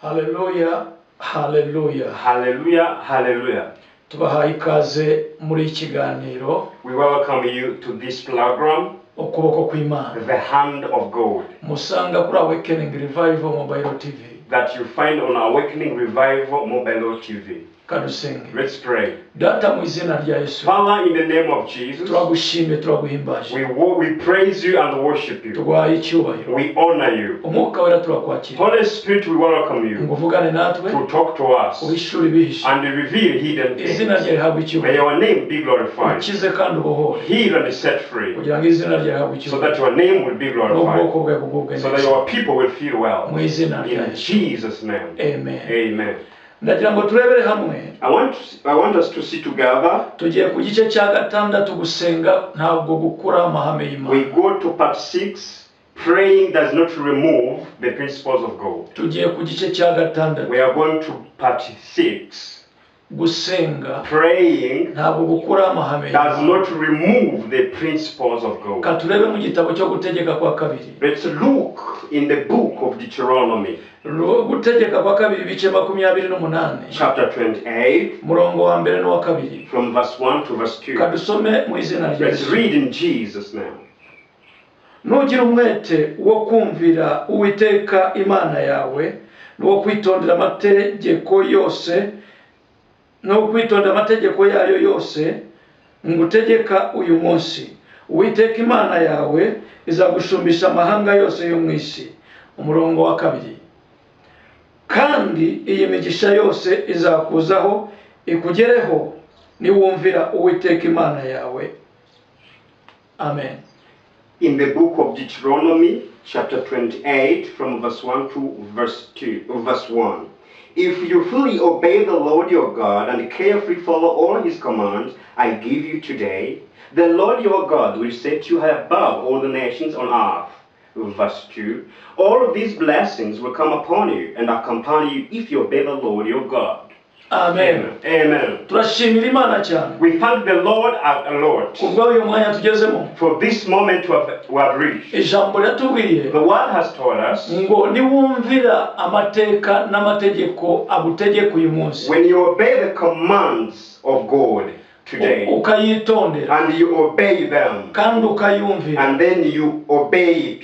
Hallelujah, hallelujah. Hallelujah, hallelujah. Tubahaye ikaze muri ikiganiro. We welcome you to this program, Ukuboko kw'Imana. The Hand of God, Musanga kuri Awakening Revival Mobile TV. that you find on Awakening Revival Mobile TV. Kadusenge. Let's pray. Data mu izina rya Yesu. Father, in the name of Jesus, Turagushimye turaguhimbaje. we praise you and worship you. Tuguhaye icyubahiro. We honor you. Umwuka wera turakwakira. Holy Spirit, we welcome you Nguvugane natwe. to talk to us Ubishuri bihishe. and reveal hidden Izina things. rye rihabwe May icyubahiro. your name be glorified. Ukize kandi ubohore. Heal and set free, Kugira ngo izina rye rihabwe so that icyubahiro. your name will be glorified, N'ubwoko bwe bugubwe so that neza. your people will feel well. Mu izina rya In Yesu. Jesus' name. Amen. Amen. Ndagira ngo turebere hamwe. I want us to see together. Tugiye ku gice cya gatandatu gusenga ntabwo gukura amahame We y'Imana. go to part 6. Praying does not remove the principles of God. Tugiye ku gice cya gatandatu. We are going to part 6. Gusenga Praying ntabwo gukura amahame does y'Imana. not remove the principles of God. Ka turebe mu gitabo cyo gutegeka kwa kabiri. Let's look in the book of Deuteronomy, Gutegeka kwa kabiri bice 28. chapter 28, Murongo wa mbere n'uwa kabiri. from verse 1 to verse 2. Kadusome mu izina rya Let's Yesu. read in Jesus' name. Nugira umwete wo kumvira Uwiteka Imana yawe no kwitondera amategeko yose no kwitondera amategeko yayo yose ngutegeka uyu munsi. Uwiteka Imana yawe izagushumbisha amahanga yose yo mu isi. Umurongo wa kabiri. Kandi iyi migisha yose izakuzaho ikugereho niwumvira Uwiteka Imana yawe. Amen. In the book of Deuteronomy, chapter 28, from verse 1 to verse 1. If you fully obey the Lord your God and carefully follow all his commands I give you today, the Lord your God will set you high above all the nations on earth. Verse 2. All of these blessings will come upon you and accompany you if you obey the Lord your God. Amen. Amen. Turashimira Imana cyane. We thank the Lord a lot Kubwo uyu mwanya tugezemo. for this moment we have reached. Ijambo ryatubwiye The word has told us, ngo niwumvira amateka n'amategeko agutegeka uyu munsi. when you obey the commands of God today, Ukayitondera and you obey them, kandi ukayumvira. and then you obey it,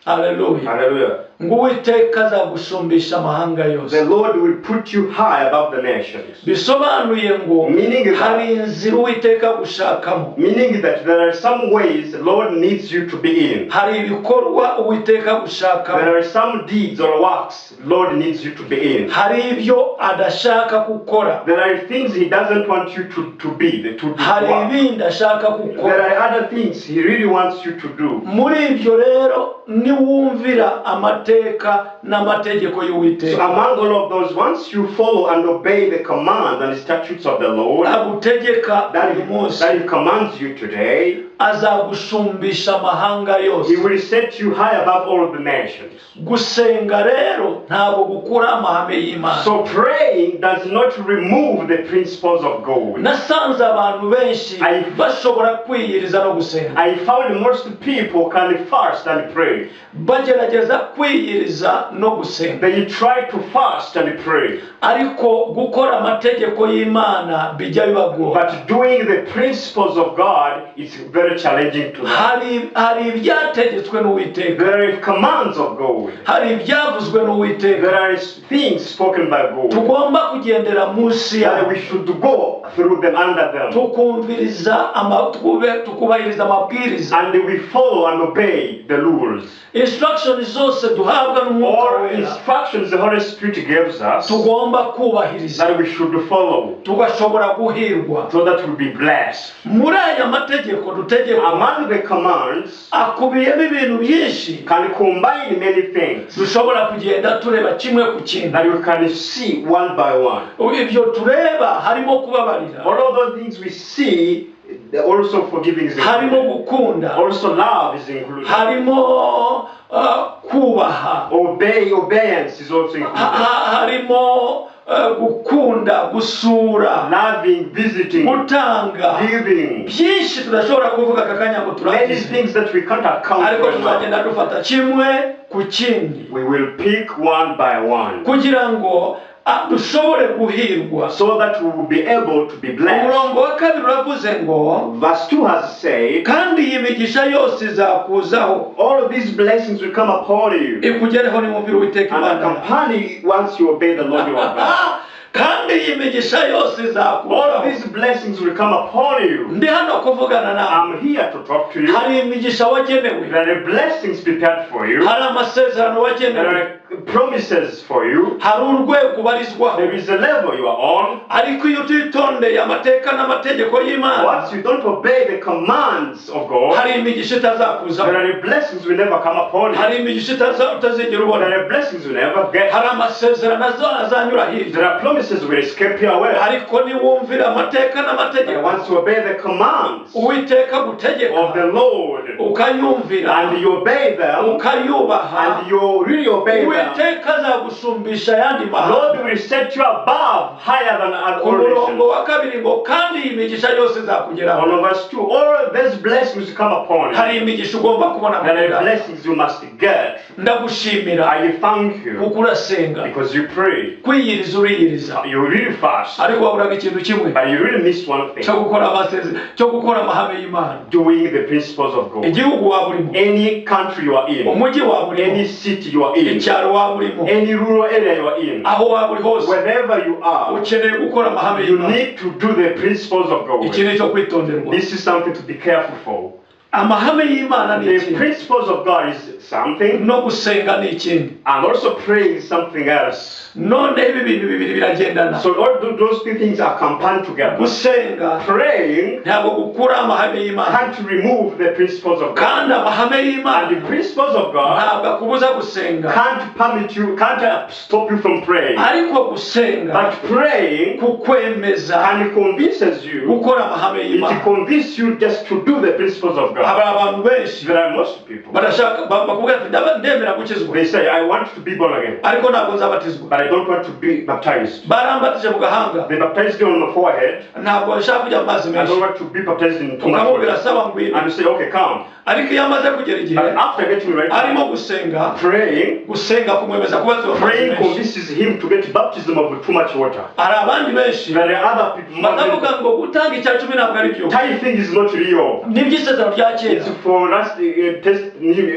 Hallelujah. hallelujah, Ngo Uwiteka azagushumbisha amahanga yose. the Lord will put you high above the nations. Bisobanuye ngo Meaning that- hari inzira Uwiteka gushakamo. Meaning that there are some ways the Lord needs you to be in. Hari ibikorwa Uwiteka gushakamo. There are some deeds or works the Lord needs you to be in. Hari ibyo adashaka gukora. There are things He doesn't want you to be, to do. Hari work. ibindi ashaka There gukora. are other things He really wants you to do. Muri ibyo rero niwumvira amateka n'amategeko So y'Uwiteka among all of those, once you follow and obey the commands and the statutes of the Lord agutegeka that uyu munsi, that He commands you today, azagushumbisha amahanga He yose. will set you high above all the nations. Gusenga rero ntabwo gukura amahame y'Imana. So praying does not remove the principles of God. Nasanze abantu benshi I- bashobora kwiyiriza no gusenga. I found most people can fast and pray. Bagerageza kwiyiriza no gusenga. They try to fast and pray. Ariko gukora amategeko y'Imana bijya bibagora. But doing the principles of God is very challenging to them. Hari ibyategetswe n'Uwiteka. There are commands of God. Hari ibyavuzwe n'Uwiteka. There are things spoken by God. Tugomba kugendera munsi And yayo. we should go through them, under them. Tukubahiriza amabwiriza. And we follow and obey the rules. Instructions zose duhabwa n'Umwuka All wera instructions the Holy Spirit gives us tugomba kubahiriza that we should follow, tugashobora guhirwa. so that we'll be blessed. Muri aya mategeko dutegeka Among the commands akubiyemo ibintu byinshi can combine many things dushobora kugenda tureba kimwe ku kindi. that you can see one by one. Ibyo tureba harimo kubabarira, All of those things we see, also forgiving is harimo included. gukunda, Also love is included. harimo kubaha, Obedience is also included. harimo gukunda, gusura, loving, visiting, gutanga, giving. byinshi tudashobora kuvuga aka kanya ngo Many turangize, things that we can't account ariko for now. tuzagenda dufata kimwe ku kindi We will pick one by one kugira ngo dushobore guhirwa. so that we will be able to be blessed. Umurongo wa kabiri uravuze ngo Verse 2 has said, kandi iyi migisha yose izakuzaho, all of these blessings will come upon you ikugereho nimumvira Uwiteka and Imana yawe. accompany you once you obey the Lord your God. kandi iyi migisha yose All of izakuzaho. these blessings will come upon you. Ndi hano kuvugana nawe. I'm here to talk to you. Hari imigisha wagenewe, There are blessings prepared for you. hari amasezerano There wagenewe, are promises for you. hari urwego ubarizwaho, There is a level you are on. ariko iyo utitondeye amateka n'amategeko y'Imana, Once you don't obey the commands of God, hari imigisha itazakuzaho, there are blessings will never come upon hari you. imigisha utazigera ubona, There are blessings you never get. hari amasezerano azanyura There hirya, are promises will escape your way. ariko niwumvira amateka But n'amategeko once you obey the commands Uwiteka of gutegeka, the Lord ukayumvira, and you obey them ukayubaha, and you really obey them, Uwiteka azagusumbisha ayandi Lord mahanga. will set you above, higher than Ku other murongo nations. wa kabiri ngo kandi iyi migisha yose izakugeraho. On verse 2, all these blessings will come upon Hari you. imigisha ugomba kubona There are kugira. blessings you must get. Ndagushimira I thank you kuko urasenga, because you pray. kwiyiriza uriyiriza, You really fast, ariko waburaga ikintu kimwe but you really missed one thing. cyo gukora amahame y'Imana. Doing the principles of God. Igihugu waba urimo, Any country you are in, umujyi waba urimo, any city you are in, icyaro waba urimo, any rural area you are in, aho waba uri hose, wherever you are, ukeneye gukora amahame you y'Imana. need to do the principles of God. Iki ni cyo kwitonderwa. This is something to be careful for. Amahame y'Imana ni The iki, principles of God is something, no gusenga ni ikindi. and also praying is something else. None ibi bintu bibiri biragendana. So all those two things are combined together. Gusenga Praying ntabwo gukura amahame y'Imana, can't remove the principles of God. kandi amahame And y'Imana the principles of God ntabwo akubuza gusenga, can't permit you, can't stop you from praying. ariko gusenga But praying kukwemeza and it convinces you, gukora amahame it y'Imana. convinces you just to do the principles of God. Hari abantu benshi There are most people. barashaka bakubwira ati ndemera gukizwa, They say, I want to be born again, ariko ntabwo nzabatizwa. but I don't want to be baptized. Barambatije mu gahanga, They baptized you on the forehead. ntabwo nshaka kujya mu mazi I don't menshi. want to be baptized in too much Ukamubwira water. saba ngwino, And you say, okay, come. ariko iyo amaze kugera But igihe after getting ready, arimo gusenga, praying, gusenga kumwemeza kubatizwa mu mazi praying menshi. convinces him to get baptism of too much water. Hari abandi benshi There are other people. batavuga ngo gutanga icya cumi ntabwo ari byo, Tithing is not real. n'iby'isezerano rya It's kera, for last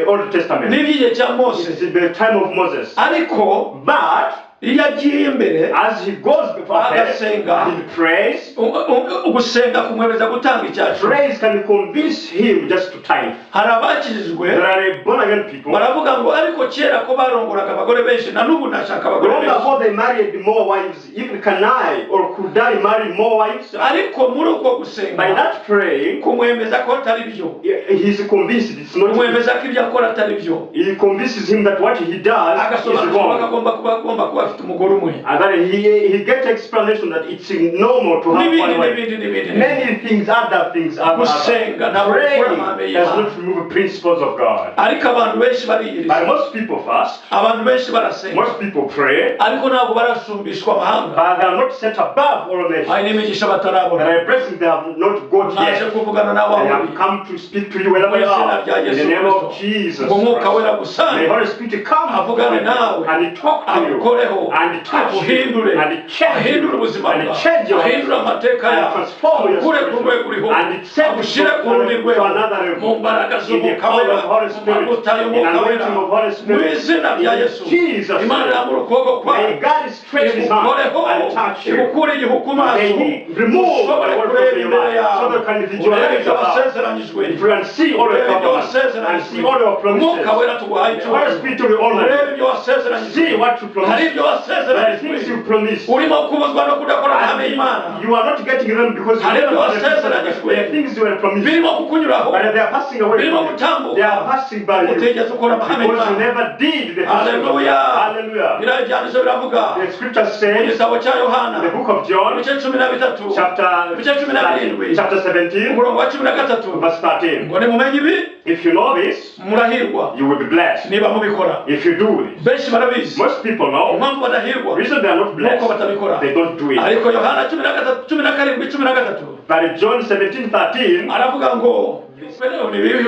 Old Testament. n'iby'igihe cya It's Mose, in the time of Moses. ariko But iyo agiye imbere as he goes before head agasenga, and he prays, gusenga kumwemeza gutanga icya cumi. praise can convince him just to tithe. Hari abakijijwe There are born again people. baravuga ngo ariko kera ko barongoraga abagore benshi na n'ubu nashaka abagore Long benshi, ago they married more wives. Even can I or could I marry more wives? ariko muri uko By gusenga that praying, kumwemeza ko atari byo, he's convinced it's not. kumwemeza ko ibyo akora atari byo, He convinces him that what he does is agasobanukirwa ko wrong. agomba kuba afite umugore umwe, And then he gets explanation that it's normal to have one wife. n'ibindi. Many things, other things, other. Gusenga ntabwo gukora Praying amahame does y'Imana, not remove the principles of God. ariko abantu benshi bariyiriza, But most people fast, abantu benshi barasenga, most people pray, ariko ntabwo barasumbishwa amahanga. but they are not set above all Hari nations. n'imigisha There batarabona. are blessings they have not got Naje yet. kuvugana nawe I aho have uri, come to speak to you wherever you are. In the name of Jesus ngo umwuka wera Christ. May gusange Holy Spirit come avugane nawe, and talk to you agukoreho, and touch you aguhindure, and change ahindure you ubuzima and bwawe, change your ahindure amateka and yawe, transform your agukure ku rwego spirit uriho, and set you agushyire ku rundi to rwego, another level. mu mbaraga In the z'umwuka power wera, of Holy mu Spirit, mavuta in y'umwuka anointing wera, of Holy mu Spirit, izina rya in Yesu. Jesus' Imana name. yamura ukuboko kwayo, May God stretch His hand igukoreho, and touch you. igukure igihu ku maso, May He remove ushobore the word kureba from your imbere mouth yawe, so that you can urebe visualize ibyo about. wasezeranyijwe, If you can see all the urebe ibyo covenants and wasezeranyijwe, see all your promises, umwuka wera tuguhaye the Holy icyubahiro, Spirit will honor urebe you. ibyo wasezeranyijwe, See what you hari promised. ibyo There are wasezeranyijwe, things you promised. urimo kubuzwa no kudakora amahame y'Imana, And you are not getting them because you Hari never ibyo did the wasezeranyijwe, There are things you were promised. birimo kukunyuraho, But they are passing away birimo from you. gutambuka, They are passing by you. utigeze ukora amahame Because you y'Imana. never did the principles. Haleluya. Hallelujah. Biriya byanditswe biravuga The scripture mu says gitabo cya Yohana in the book of John, ibice 13 chapter 17, umurongo wa 13 verse 13. ngo nimumenye ibi If you know this, murahirwa you will be blessed. niba mubikora. If you do this. Benshi barabizi, Most people know. impamvu impamvu badahirwa The reason they are not nuko blessed, batabikora. they don't do it. Ariko Yohana 17:13 But John 17:13, aravuga ngo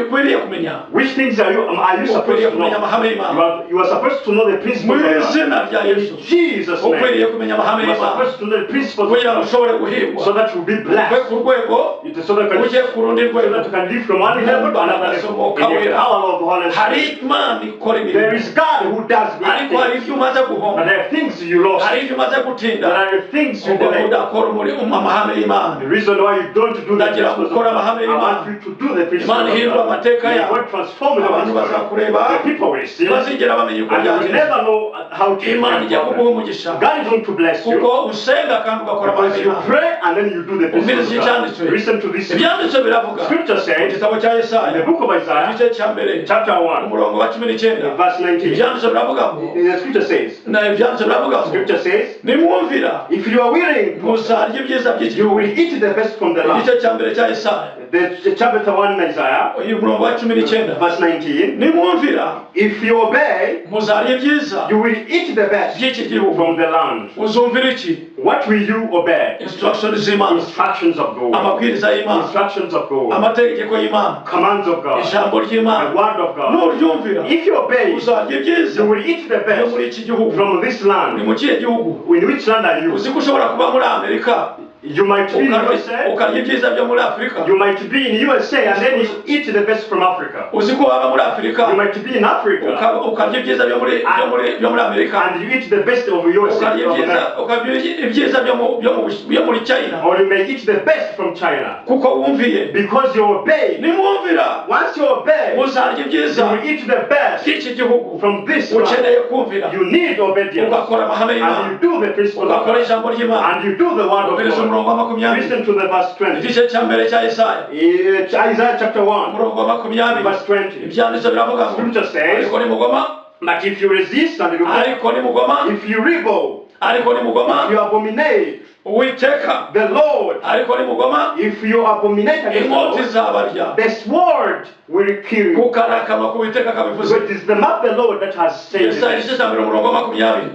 ukwiriye kumenya which things are you supposed to know? amahame y'Imana. You are supposed to know the Mu principles of God. izina rya Yesu In Jesus' name. ukwiriye kumenya amahame You are y'Imana supposed to know the principles of kugira ngo God ushobore guhirwa so that you will be uve blessed. ku rwego So that you ujye ku rundi so rwego. that you can live from one level to another level in the power of the Holy Hari Spirit. Imana ikora There imirimo is God who does great ariko hari things. ibyo umaze But guhomba, there are things you lost. hari ibyo umaze There gutinda are things you ubwo delay. udakora amahame y'Imana. The reason why you don't do the Ndagira principles of gukora God, amahame I y'Imana. want you to do the principles Imana of ihindura God. amateka May yawe. God transform your Abantu life. bazakureba The people will see. bazigera bamenya uko And you will byagenze. never know how to Imana ijya kuguha God umugisha is going to bless you kuko usenga kandi ugakora amahame because you y'Imana. pray and then you do the principles of God. Ibyanditswe. Listen to this. Ibyanditswe biravuga Scripture mu says gitabo cya in the Yesaya book of Isaiah, igice cya mbere chapter 1, umurongo wa 19 verse 19. ibyanditswe biravuga ngo The scripture says, ibyanditswe biravuga ngo Scripture says, nimwumvira if you are willing, muzarya ibyiza by'iki you will eat the best from the land. igice cya mbere cya Yesaya The chapter 1 in Isaiah, uyu murongo wa 19 verse 19. nimwumvira If you obey, muzarya ibyiza you will eat the best by'iki gihugu. from the land. Uzumvira iki? What will you obey? Instructions z'Imana, Instructions of God. amabwiriza y'Imana, Instructions of God. amategeko y'Imana, Commands of God. ijambo The ry'Imana. word of God. Nuryumvira If you obey, uzarya ibyiza you will eat the byo muri best iki gihugu. from this Ni land. mu kihe gihugu? In which land are you? Uzi ko ushobora kuba muri Amerika You might be in USA. ukarya ibyiza byo muri Afurika. You might be in USA and then you eat the best from Africa. Uzi ko waba muri Afurika You might be in Africa ukarya ibyiza byo muri Amerika. and you eat the best of USA. Ukarya ibyiza byo muri China Or you may eat the best from China. kuko wumviye. Because you obey. Nimwumvira Once you obey, muzarya you ibyiza will eat the best by'iki gihugu. from this land. Ukeneye kumvira You need obedience. ugakora amahame And y'Imana, you do the principle of ugakora God. ijambo ry'Imana. And you do the word of Ubwiriza God. umurongo wa 20 Listen to the verse 20. igice cya mbere cya Yesaya Isaiah chapter 1, umurongo wa 20 verse 20. ibyanditswe biravuga ngo Scripture says, ariko nimugoma, but if you resist and rebel, ariko nimugoma, if you rebel, ariko if nimugoma you abominate Uwiteka, the Lord, ariko nimugoma if you abominate against the inkota Lord, izabarya. the sword will kill you. kuko ari akanwa k'Uwiteka kabivuze. So it is the mouth of the Lord that has said Yesaya it. igice cya mbere umurongo wa 20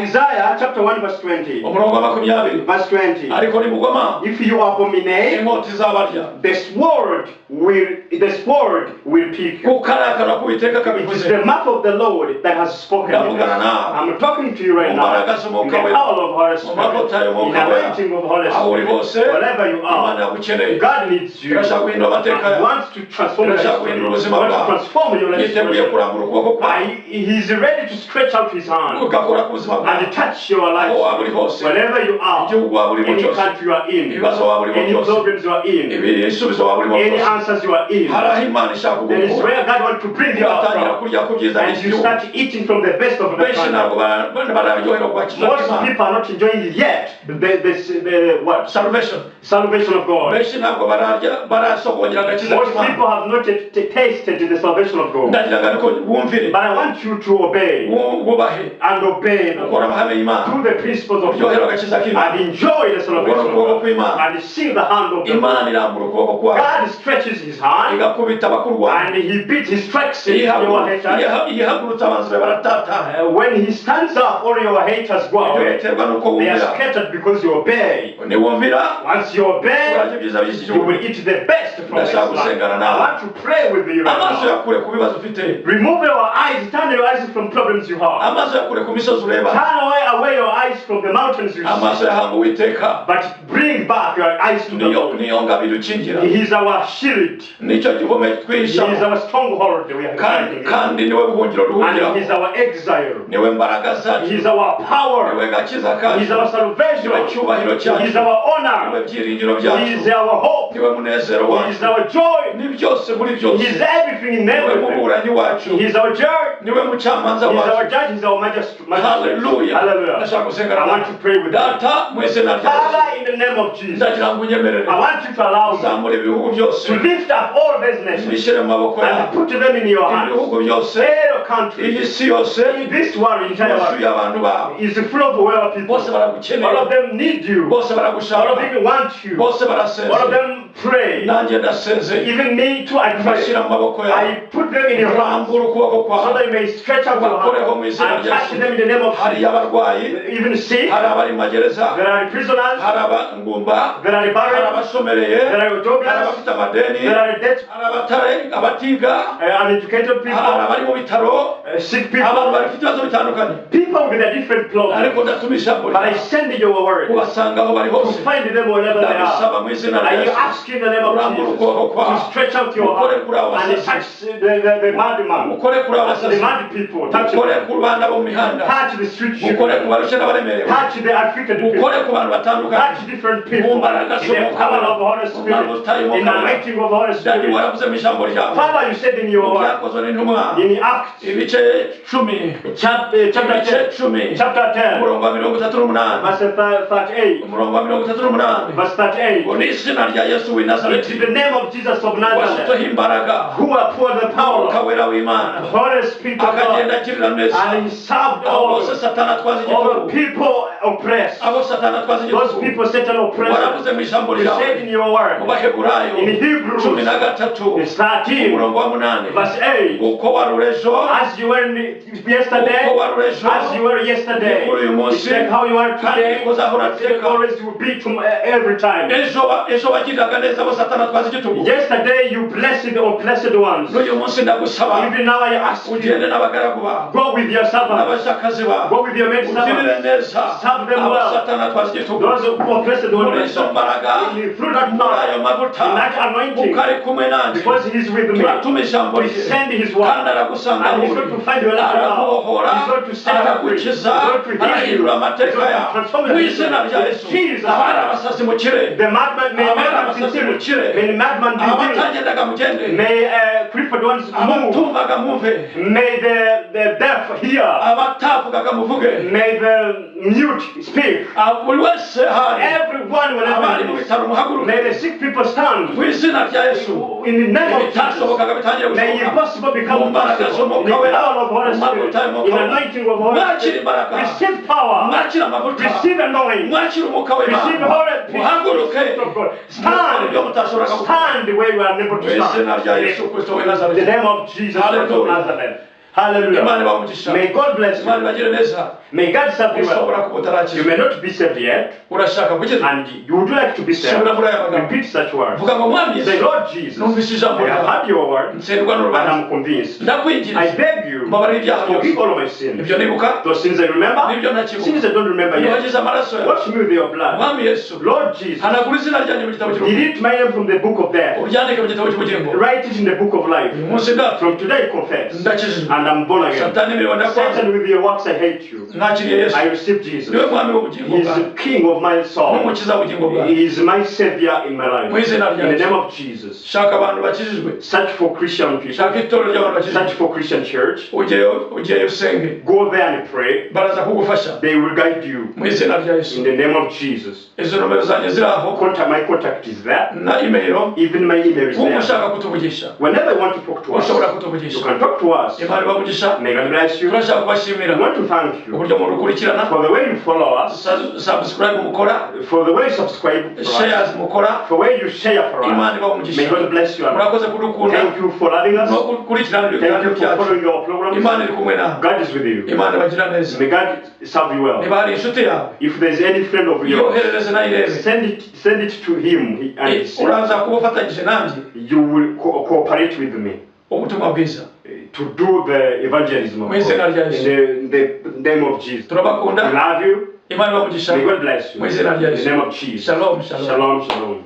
Isaiah chapter 1 verse 20. umurongo wa 20 Verse 20. ariko nimugoma If you abominate, inkota izabarya. the sword will pick you. kuko ari akanwa k'Uwiteka It is kabivuze. the mouth of the Lord that has spoken it. Ndavugana nawe. I'm talking to you right Mu now. mbaraga In the z'umwuka wera, power of Holy mu mavuta Spirit. In y'umwuka the wera, anointing of Holy aho uri Spirit. hose Wherever you Imana are, yagukeneye. God needs you. Irashaka guhindura amateka God yawe. wants to transform your Irashaka life. guhindura Wants ubuzima to bwawe. transform your Yiteguye life. kurambura ukuboko kwawe He's ready to stretch out his hand ugakora ku buzima bwawe, and touch your life. aho waba uri hose, Wherever you are, igihugu waba urimo any cyose, country you are in, ibibazo waba urimo any byose, problems you are in, ibisubizo waba urimo any byose, answers you are in, hari aho Imana ishaka that is kugukura where God wants to bring you out ugatangira from. kurya ku byiza And you by'igihugu. start eating from the best of the Benshi ntabwo country. bararyoherwa kubakiza Most kw'Imana. people are not enjoying it yet. The what? Salvation. Salvation of God. Benshi ntabwo barasogongera agakiza Most k'Imana. people have not yet tasted the salvation of God. Ndagira ngo ariko wumvire, But I want you to obey wubahe, and obey the ukora amahame y'Imana, through the principles of uryohera God agakiza k'Imana. and enjoy the salvation of God and see the hand of the Lord. Imana irambura ukuboko kwawe God stretches his hand igakubita abakurwanya. and he strikes your haters. Ihagurutse abanzi be baratatana. When he stands up, all your haters go Ibyo away. biterwa n'uko They are wumvira. scattered because you obey. Niwumvira Once you obey, urarya ibyiza by'iki you gihugu. will eat the best from this Ndashaka land. gusengana I nawe. want to pray with you right Amaso now. yakure ku bibazo ufite. Remove your eyes, turn your eyes from problems you have. Amaso yakure ku misozi ureba. Turn away your eyes from the mountains you Amaso see. yahanga Uwiteka. But bring back your eyes to the Lord. Niyo ngabire ukingira. He is our shield. Nicyo gihome He is twishyamo. our stronghold. We are hiding in. Kandi niwe buhungiro And duhungiraho. he is our exile. Niwe mbaraga zacu. He is our power. Niwe gakiza He is kacu. our salvation. Niwe cyubahiro He is cyacu. our Niwe honor. byiringiro He is byacu. our hope. Niwe munezero He is wacu. our joy. Ni byose muri He is byose. everything in Niwe everything. muburanyi wacu. He is our judge. Niwe mucamanza He is our wacu. judge. He is our magistrate. Hallelujah. Hallelujah. Ndashaka gusengana I nawe. want to pray with you. Data mu izina rya Yesu. Father, in the name of Jesus, Ndagira ngo unyemerere. I want you to allow me Uzamure ibihugu byose. to lift up all these nations Bishyire mu maboko and yawe. put them in your hands. Ibihugu byose. All countries, Iyi si yose. in this world, entire Yuzuye world, abantu bawe. is full of well people. Bose baragukeneye. All of them need you. Bose All of baragushaka. them want you. Bose All of barasenze. them pray. Nanjye ndasenze. Even me too, I pray. Bashyira mu maboko yawe. I put them in your hands Rambura ukuboko so kwawe. that you may stretch out your Bakoreho mu hand izina and rya touch Yesu. them in the name of Hari Jesus. abarwayi. abarwayi, even sick, hari abari mu magereza, there are prisoners, hari abangumba, there are hari barren, abashomereye, there are hari jobless, abafite amadeni, there are dead, hari abatiga, uneducated hari people, abari mu bitaro, sick abantu people, bafite ibibazo bitandukanye. people with a different Ariko problems. ndatumisha ijambo But I ryawe send you your word kubasanga aho bari to hose. find them wherever they are. Ndabisaba mu izina rya Are you Yesu. asking in the name of Urambura Jesus ukuboko kwawe. to stretch out your Ukore hand kuri abo and basasi. touch the madman, Ukore kuri abo the basasi. mad people, touch Ukore them, ku bana bo mu mihanda. touch the street Ukore children, ku barushe n'abaremerewe. touch the afflicted people, Ukore ku bantu batandukanye. touch different people Mu mbaraga in the power of the Holy mu Spirit, mavuta in the y'Umwuka. anointing of the Holy Dadi Spirit. waravuze mu ijambo ryawe. Father, you said in your word, Byakozwe n'intumwa. in Acts Ibice 10. chapter 10, chapter 10, Umurongo wa 38. verse 38, Umurongo wa 38. verse 38. Ngo ni izina rya Yesu w'i It Nazareti. is the name of Jesus of Nazareth, Washyizweho imbaraga. who are poured the power Umwuka of wera the w'Imana. Holy Spirit of Akagenda God, akirira neza. and he served Abo all bose Satani atwaza the igitugu. people oppressed. Abo Satani atwaza Those igitugu. people Satan oppressed. Waravuze mu ijambo You said ryawe. in your Mu word, Baheburayo in Hebrews, 13. it's 13, Umurongo wa 8. verse 8, Uko wari urejo. as you were yesterday, Uko wari urejo. as you were yesterday, Muri uyu munsi. it's like how you are today, Kandi uzahora it's like ateka. always will be to every time. Ejo wagiriraga neza abo Satani atwaza igitugu. Yesterday you blessed the oppressed ones. N'uyu munsi ndagusaba. Even now I ask Ugende you, n'abagaragu bawe. go with your servants, N'abashakazi bawe. go with your maid Ugirire servants, neza. serve them Abo well. Satani atwaza igitugu. Those who oppressed Muri ones, izo mbaraga. through that Muri ayo power, mavuta. in that anointing, Kuko ari kumwe nanjye. because he's with me, Turatuma ijambo he rye. send his word, Kandi aragusanga and he's aho going uri. to find you alive now. Arakubohora. He's going to set you free. He's Aragukiza. going to heal you. Arahindura He's amateka going to yawe. transform Mu your izina rya Yesu. Jesus. Abari abasazi mukire. The madman may Abari madman be abasazi healed. mukire. May the madman be healed. Abatagendaga mugende. May crippled ones move. Abatumvaga mwumve. May the deaf hear. Abatavugaga muvuge. May the mute speak. Buri wese hari. Everyone will Abari mu have bitaro muhaguruke. May the sick people stand. Mu izina rya Yesu. In the name of Jesus. Ibitashobokaga bitangire May gushoboka. impossible become Mu mbaraga possible. In z'Umwuka the wera. power of Holy Mu Spirit. mavuta y'Umwuka In wera. anointing of Holy Mwakire Spirit. imbaraga. Receive power. Mwakire amavuta. Receive anointing. Mwakire umwuka w'Imana. Receive Holy Spirit. Muhaguruke. of God. Ibyo mutashoboraga gukora. Stand where you are unable to Mu izina rya stand. Yesu Kristo w'i In the Nazareti. name of Jesus Christ of Nazareth. Hallelujah. Imana ibamugisha. May God bless Imana you. ibagire neza. May God serve you well. Ushobora kuba You utarakizwa. may not be saved yet, Urashaka gukizwa. and you would like to be saved. Subira muri aya magambo. Repeat such words. Vuga ngo mwami Say, Yesu. Lord Jesus, Numvise ijambo I have ryawe. heard your word, Nserwa and n'urubanza. I'm convinced. Ndakwinginze. I beg you, Mbabarira ibyaha forgive byose. all of my sins. Ibyo nibuka. Those sins I remember, N'ibyo ntakibuka. sins I don't remember Iyo yet. wagize amaraso yawe. Wash me with your blood. Mwami Yesu. Lord Jesus, Hanagura izina ryanjye mu gitabo cy'urukundo. delete my name from the book of death. Uryandike mu gitabo cy'ubugingo. Write it in the book of life. Uyu munsi ndapfa. From today, confess. Ndakijijwe. And I'm born again. Satani imirimo ndakwanze. Satan, with your works, I hate you. Nakiriye Yesu. I receive Jesus. Niwe mwami w'ubugingo He is bwanjye. the king of my soul. N'umukiza w'ubugingo bwanjye. He is my savior in my life. Mu izina rya In the Yesu. name of Jesus. Shaka abantu bakijijwe. Search for Christian people. Shaka itorero ry'abantu bakijijwe. Search for Christian church. Ugiyeyo usenge. Go there and pray. Baraza kugufasha. They will guide you. Mu izina rya Yesu. In the name of Jesus. Izo nomero zanjye ziri aho. My contact is there. Na email. Even my email is Uko there. ushaka kutuvugisha. Whenever you want to talk to us, Ushobora you kutuvugisha. can talk to us. Imana ibamugisha. May God bless you. Turashaka I kubashimira. want to thank you Uburyo murukurikirana. for the way you follow us, Subscribe mukora. for the way you subscribe for us, Shares mukora. for the way you share for us. Imana ibamugisha. May God bless you. Murakoze kudukunda. Thank you for loving us. No gukurikirana Thank ibiganiro you for byacu. following our programs. Imana iri kumwe nawe. God is with you. Imana ibagira neza. May God serve you well. Niba hari inshuti yawe. If there's any friend of yours, Yoherereze nayirebe. send it to him and Uraza kuba ufatanyije nanjye. you will cooperate with me Ubutumwa bwiza. to do the evangelism of Mu izina rya God. Yesu. In the name of Jesus. We Turabakunda. love you. Imana ibamugisha. May God bless you. Mu izina rya In the Yesu. name of Jesus. Shalom, shalom. Shalom, shalom.